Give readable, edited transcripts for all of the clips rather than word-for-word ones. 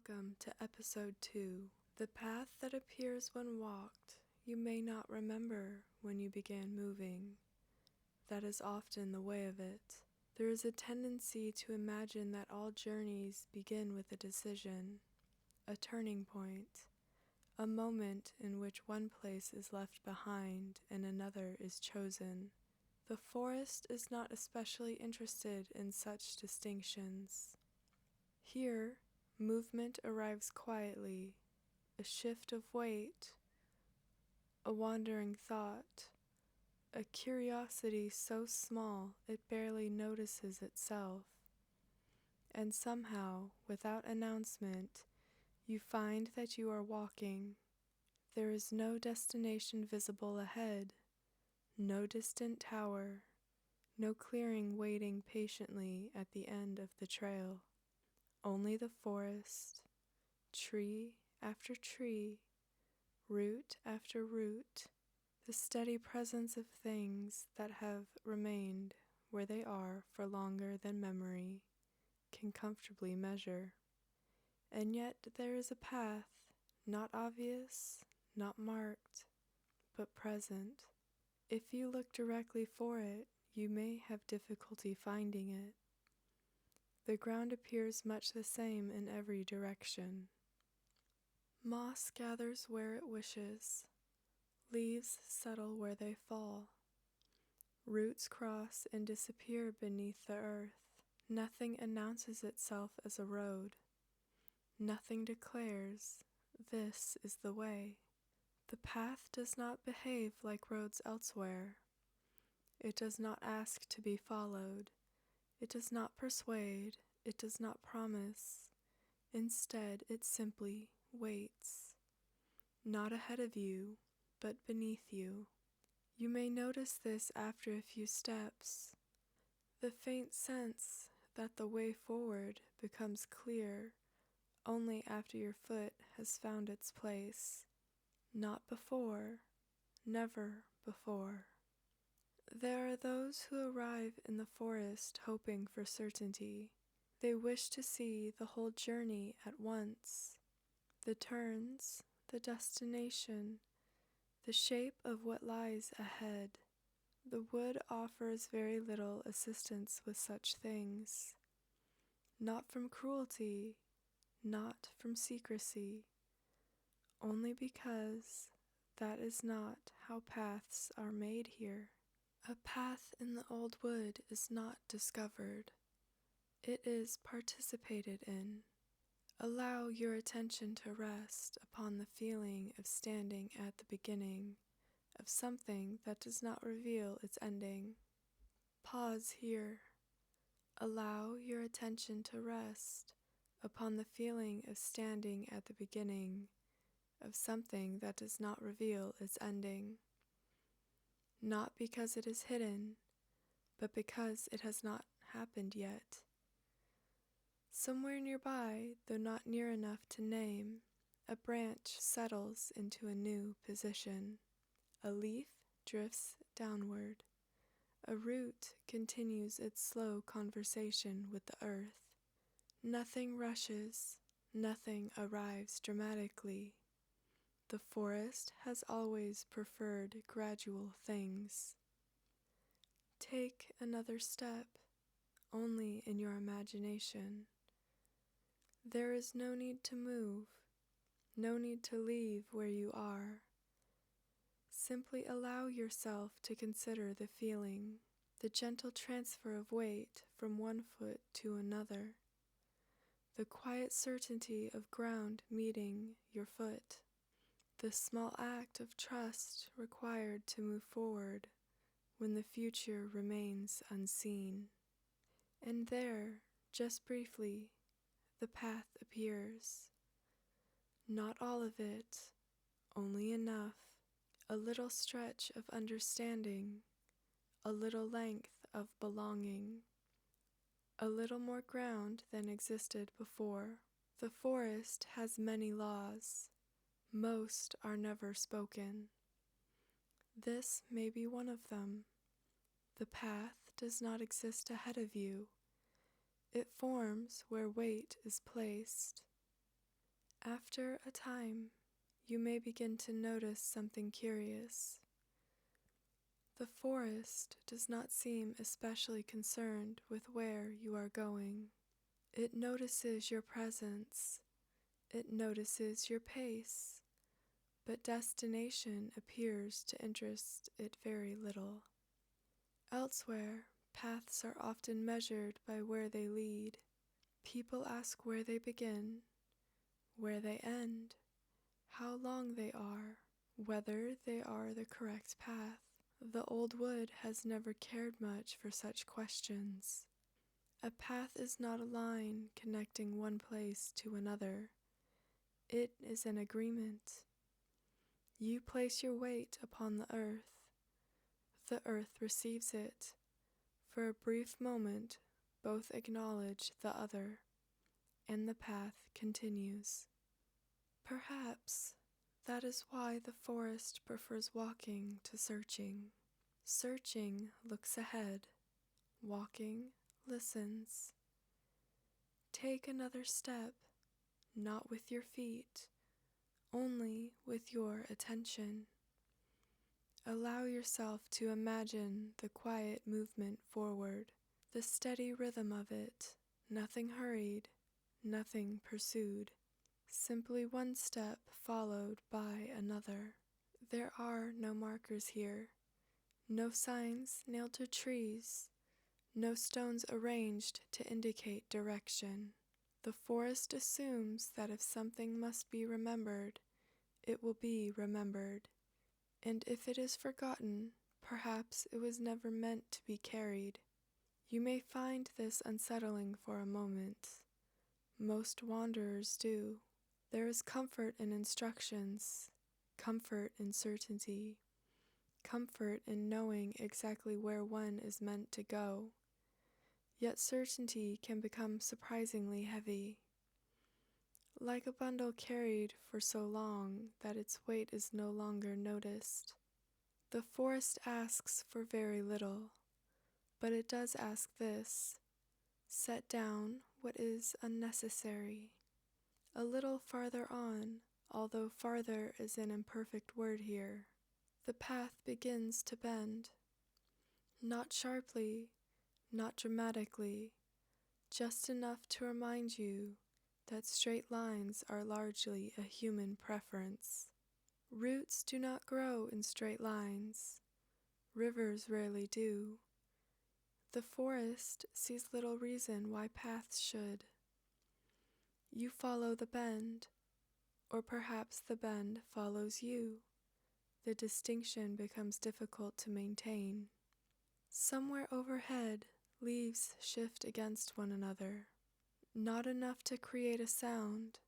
Welcome to episode 2. The path that appears when walked, you may not remember when you began moving. That is often the way of it. There is a tendency to imagine that all journeys begin with a decision, a turning point, a moment in which one place is left behind and another is chosen. The forest is not especially interested in such distinctions. Here, movement arrives quietly, a shift of weight, a wandering thought, a curiosity so small it barely notices itself. And somehow, without announcement, you find that you are walking. There is no destination visible ahead, no distant tower, no clearing waiting patiently at the end of the trail. Only the forest, tree after tree, root after root, the steady presence of things that have remained where they are for longer than memory can comfortably measure. And yet there is a path, not obvious, not marked, but present. If you look directly for it, you may have difficulty finding it. The ground appears much the same in every direction. Moss gathers where it wishes. Leaves settle where they fall. Roots cross and disappear beneath the earth. Nothing announces itself as a road. Nothing declares, "This is the way." The path does not behave like roads elsewhere. It does not ask to be followed. It does not persuade, it does not promise. Instead, it simply waits. Not ahead of you, but beneath you. You may notice this after a few steps. The faint sense that the way forward becomes clear only after your foot has found its place. Not before, never before. There are those who arrive in the forest hoping for certainty. They wish to see the whole journey at once. The turns, the destination, the shape of what lies ahead. The wood offers very little assistance with such things. Not from cruelty, not from secrecy, only because that is not how paths are made here. A path in the old wood is not discovered. It is participated in. Allow your attention to rest upon the feeling of standing at the beginning of something that does not reveal its ending. Pause here. Allow your attention to rest upon the feeling of standing at the beginning of something that does not reveal its ending. Not because it is hidden, but because it has not happened yet. Somewhere nearby, though not near enough to name, a branch settles into a new position. A leaf drifts downward. A root continues its slow conversation with the earth. Nothing rushes, nothing arrives dramatically. The forest has always preferred gradual things. Take another step, only in your imagination. There is no need to move, no need to leave where you are. Simply allow yourself to consider the feeling, the gentle transfer of weight from one foot to another, the quiet certainty of ground meeting your foot, the small act of trust required to move forward when the future remains unseen. And there, just briefly, the path appears. Not all of it, only enough, a little stretch of understanding, a little length of belonging, a little more ground than existed before. The forest has many laws. Most are never spoken. This may be one of them. The path does not exist ahead of you. It forms where weight is placed. After a time, you may begin to notice something curious. The forest does not seem especially concerned with where you are going. It notices your presence, it notices your pace, but destination appears to interest it very little. Elsewhere, paths are often measured by where they lead. People ask where they begin, where they end, how long they are, whether they are the correct path. The old wood has never cared much for such questions. A path is not a line connecting one place to another. It is an agreement. You place your weight upon the earth receives it. For a brief moment, both acknowledge the other, and the path continues. Perhaps that is why the forest prefers walking to searching. Searching looks ahead, walking listens. Take another step, not with your feet, only with your attention. Allow yourself to imagine the quiet movement forward, the steady rhythm of it, nothing hurried, nothing pursued, simply one step followed by another. There are no markers here, no signs nailed to trees, no stones arranged to indicate direction. The forest assumes that if something must be remembered, it will be remembered, and if it is forgotten, perhaps it was never meant to be carried. You may find this unsettling for a moment. Most wanderers do. There is comfort in instructions, comfort in certainty, comfort in knowing exactly where one is meant to go. Yet certainty can become surprisingly heavy, like a bundle carried for so long that its weight is no longer noticed. The forest asks for very little, but it does ask this: set down what is unnecessary. A little farther on, although farther is an imperfect word here, the path begins to bend. Not sharply, not dramatically, just enough to remind you that straight lines are largely a human preference. Roots do not grow in straight lines. Rivers rarely do. The forest sees little reason why paths should. You follow the bend, or perhaps the bend follows you. The distinction becomes difficult to maintain. Somewhere overhead, leaves shift against one another, not enough to create a sound,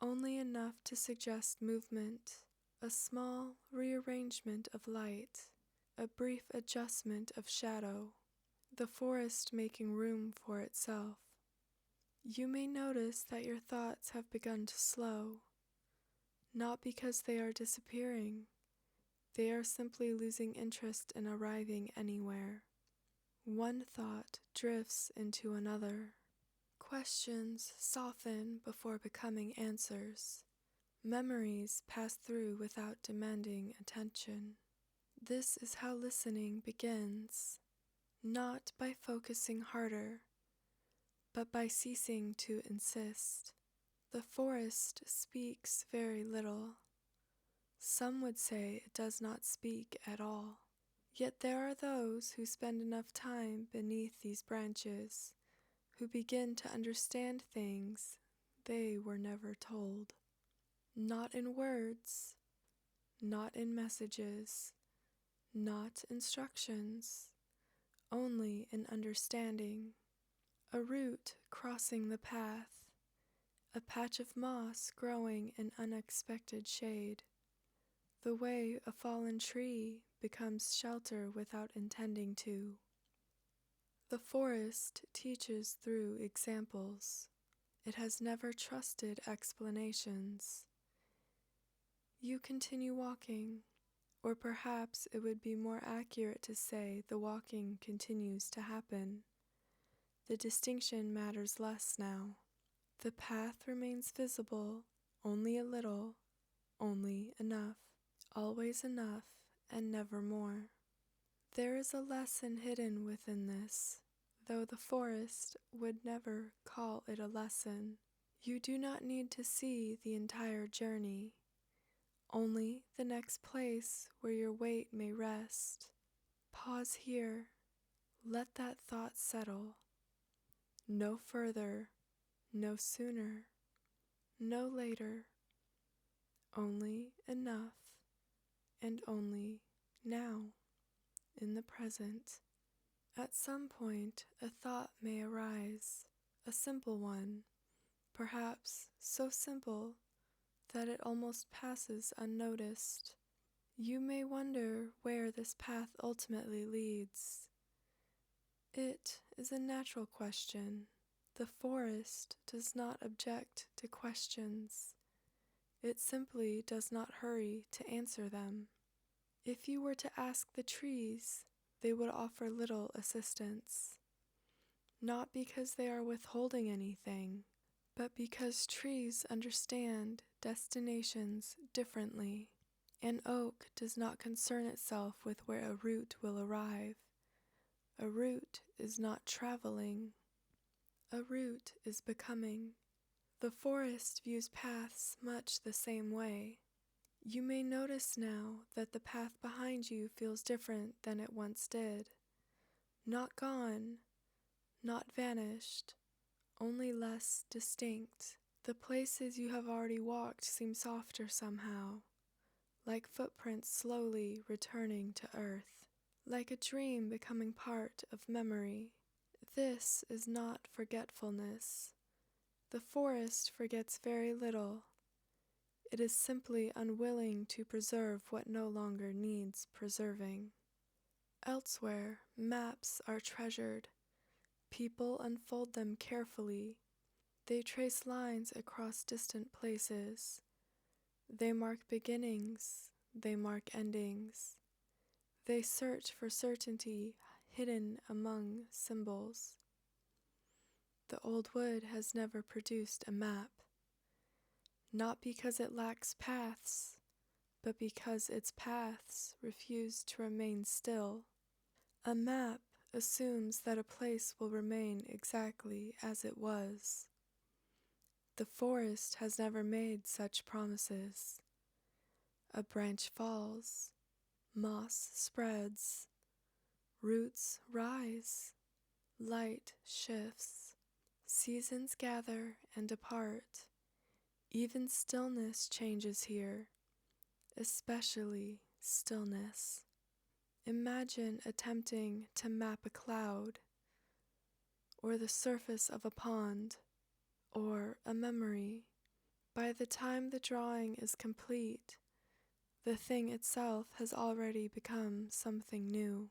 only enough to suggest movement, a small rearrangement of light, a brief adjustment of shadow, the forest making room for itself. You may notice that your thoughts have begun to slow, not because they are disappearing. They are simply losing interest in arriving anywhere. One thought drifts into another. Questions soften before becoming answers. Memories pass through without demanding attention. This is how listening begins, not by focusing harder, but by ceasing to insist. The forest speaks very little. Some would say it does not speak at all. Yet there are those who spend enough time beneath these branches, who begin to understand things they were never told. Not in words, not in messages, not instructions, only in understanding. A root crossing the path, a patch of moss growing in unexpected shade, the way a fallen tree becomes shelter without intending to. The forest teaches through examples. It has never trusted explanations. You continue walking, or perhaps it would be more accurate to say the walking continues to happen. The distinction matters less now. The path remains visible, only a little, only enough, always enough, and never more. There is a lesson hidden within this, though the forest would never call it a lesson. You do not need to see the entire journey, only the next place where your weight may rest. Pause here, let that thought settle. No further, no sooner, no later, only enough, and only now, in the present. At some point, a thought may arise, a simple one, perhaps so simple that it almost passes unnoticed. You may wonder where this path ultimately leads. It is a natural question. The forest does not object to questions. It simply does not hurry to answer them. If you were to ask the trees, they would offer little assistance. Not because they are withholding anything, but because trees understand destinations differently. An oak does not concern itself with where a root will arrive. A root is not traveling. A root is becoming. The forest views paths much the same way. You may notice now that the path behind you feels different than it once did. Not gone, not vanished, only less distinct. The places you have already walked seem softer somehow, like footprints slowly returning to earth, like a dream becoming part of memory. This is not forgetfulness. The forest forgets very little. It is simply unwilling to preserve what no longer needs preserving. Elsewhere, maps are treasured. People unfold them carefully. They trace lines across distant places. They mark beginnings. They mark endings. They search for certainty hidden among symbols. The old wood has never produced a map, not because it lacks paths, but because its paths refuse to remain still. A map assumes that a place will remain exactly as it was. The forest has never made such promises. A branch falls, moss spreads, roots rise, light shifts, seasons gather and depart. Even stillness changes here, especially stillness. Imagine attempting to map a cloud, or the surface of a pond, or a memory. By the time the drawing is complete, the thing itself has already become something new.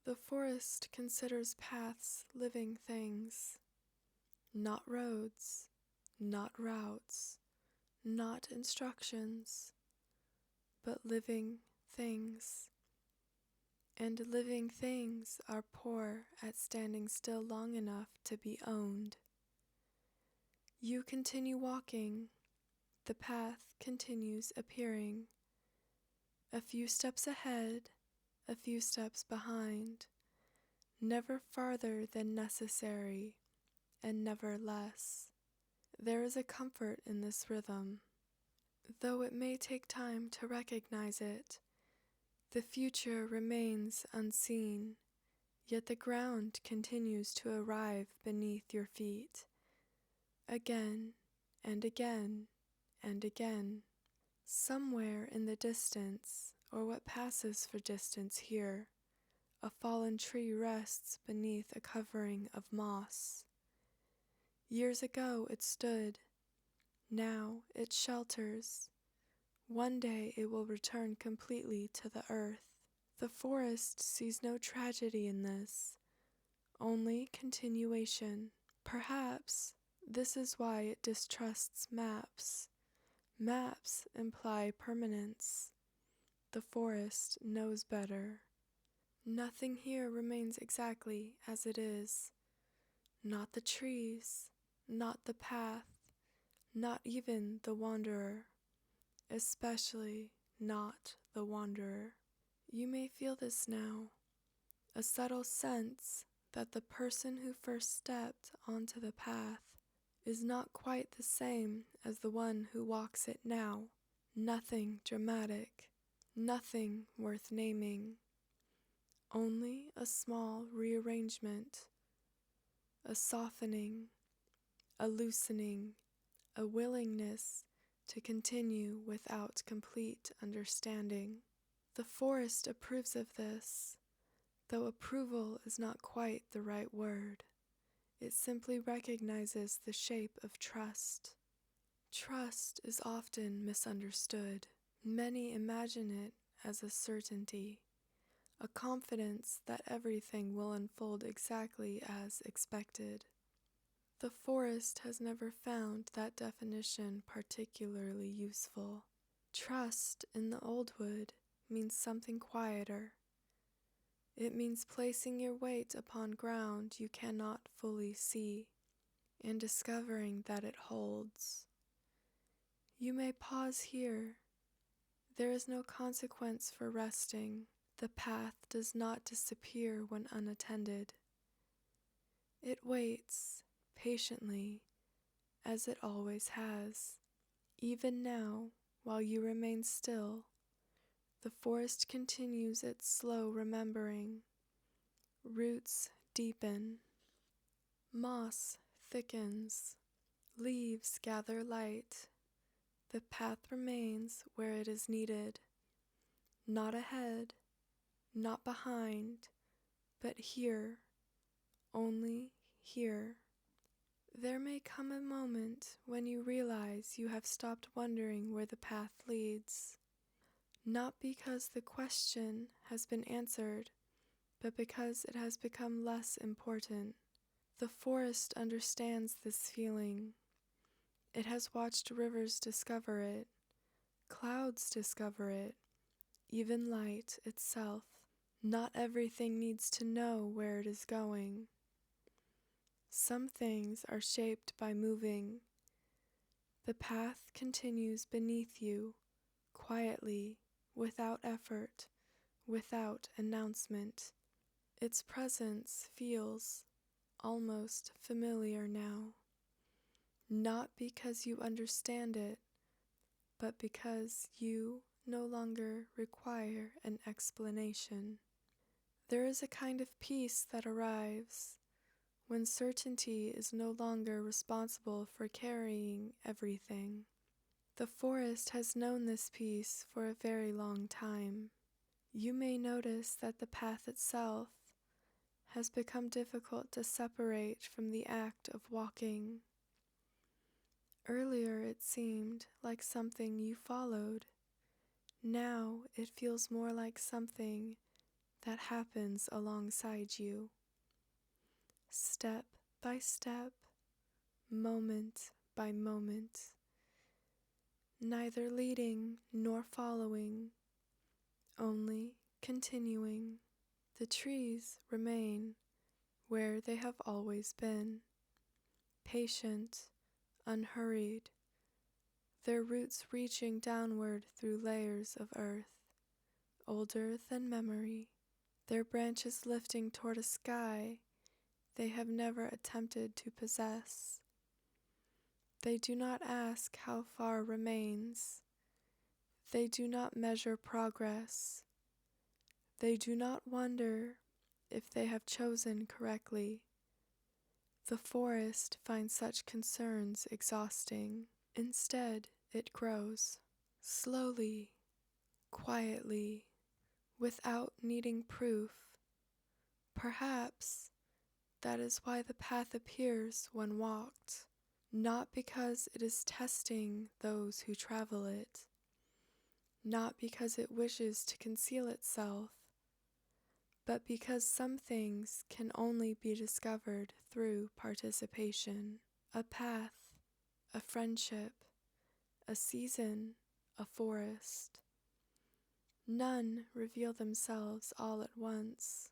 The forest considers paths living things, not roads, not routes, not instructions, but living things. And living things are poor at standing still long enough to be owned. You continue walking. The path continues appearing. A few steps ahead, a few steps behind, never farther than necessary, and never less. There is a comfort in this rhythm. Though it may take time to recognize it, the future remains unseen, yet the ground continues to arrive beneath your feet, again and again and again. Somewhere in the distance, or what passes for distance here, a fallen tree rests beneath a covering of moss. Years ago it stood. Now it shelters. One day it will return completely to the earth. The forest sees no tragedy in this, only continuation. Perhaps this is why it distrusts maps. Maps imply permanence. The forest knows better. Nothing here remains exactly as it is. Not the trees, not the path, not even the wanderer, especially not the wanderer. You may feel this now, a subtle sense that the person who first stepped onto the path is not quite the same as the one who walks it now. Nothing dramatic, nothing worth naming, only a small rearrangement, a softening, a loosening, a willingness to continue without complete understanding. The forest approves of this, though approval is not quite the right word. It simply recognizes the shape of trust. Trust is often misunderstood. Many imagine it as a certainty, a confidence that everything will unfold exactly as expected. The forest has never found that definition particularly useful. Trust in the old wood means something quieter. It means placing your weight upon ground you cannot fully see and discovering that it holds. You may pause here. There is no consequence for resting. The path does not disappear when unattended. It waits patiently, as it always has. Even now, while you remain still, the forest continues its slow remembering. Roots deepen. Moss thickens. Leaves gather light. The path remains where it is needed. Not ahead, not behind, but here, only here. There may come a moment when you realize you have stopped wondering where the path leads. Not because the question has been answered, but because it has become less important. The forest understands this feeling. It has watched rivers discover it, clouds discover it, even light itself. Not everything needs to know where it is going. Some things are shaped by moving. The path continues beneath you, quietly, without effort, without announcement. Its presence feels almost familiar now, not because you understand it, but because you no longer require an explanation. There is a kind of peace that arrives when certainty is no longer responsible for carrying everything. The forest has known this peace for a very long time. You may notice that the path itself has become difficult to separate from the act of walking. Earlier it seemed like something you followed. Now it feels more like something that happens alongside you. Step by step, moment by moment, neither leading nor following, only continuing. The trees remain where they have always been, patient, unhurried, their roots reaching downward through layers of earth, older than memory, their branches lifting toward a sky they have never attempted to possess. They do not ask how far remains. They do not measure progress. They do not wonder if they have chosen correctly. The forest finds such concerns exhausting. Instead, it grows, slowly, quietly, without needing proof. Perhaps that is why the path appears when walked, not because it is testing those who travel it, not because it wishes to conceal itself, but because some things can only be discovered through participation. A path, a friendship, a season, a forest. None reveal themselves all at once.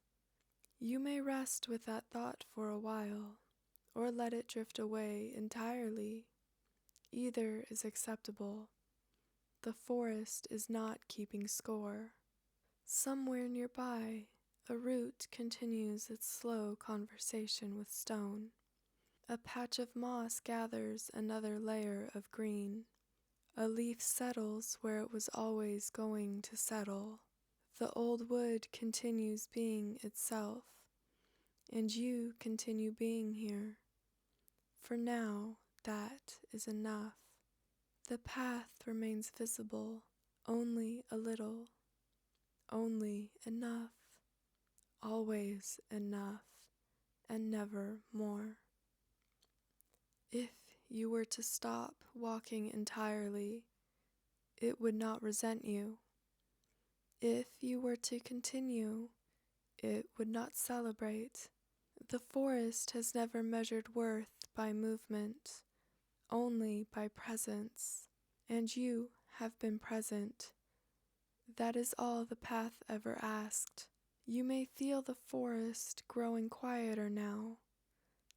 You may rest with that thought for a while, or let it drift away entirely. Either is acceptable. The forest is not keeping score. Somewhere nearby, a root continues its slow conversation with stone. A patch of moss gathers another layer of green. A leaf settles where it was always going to settle. The old wood continues being itself, and you continue being here. For now, that is enough. The path remains visible, only a little, only enough, always enough, and never more. If you were to stop walking entirely, it would not resent you. If you were to continue, it would not celebrate. The forest has never measured worth by movement, only by presence, and you have been present. That is all the path ever asked. You may feel the forest growing quieter now,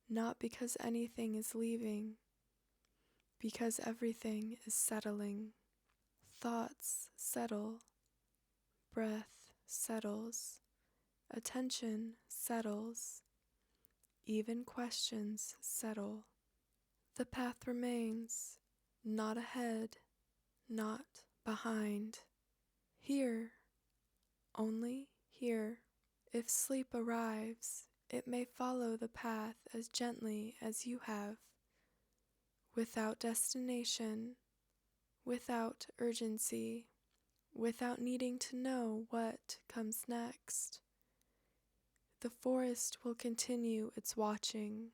not because anything is leaving, because everything is settling. Thoughts settle, breath settles, attention settles, even questions settle. The path remains, not ahead, not behind. Here, only here. If sleep arrives, it may follow the path as gently as you have, without destination, without urgency, without needing to know what comes next. The forest will continue its watching.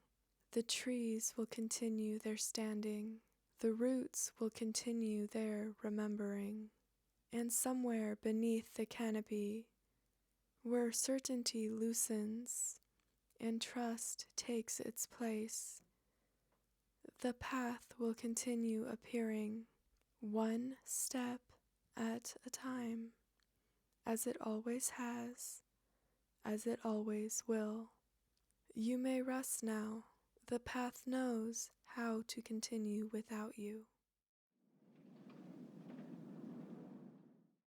The trees will continue their standing. The roots will continue their remembering. And somewhere beneath the canopy, where certainty loosens and trust takes its place, the path will continue appearing, one step at a time, as it always has, as it always will. You may rest now. The path knows how to continue without you.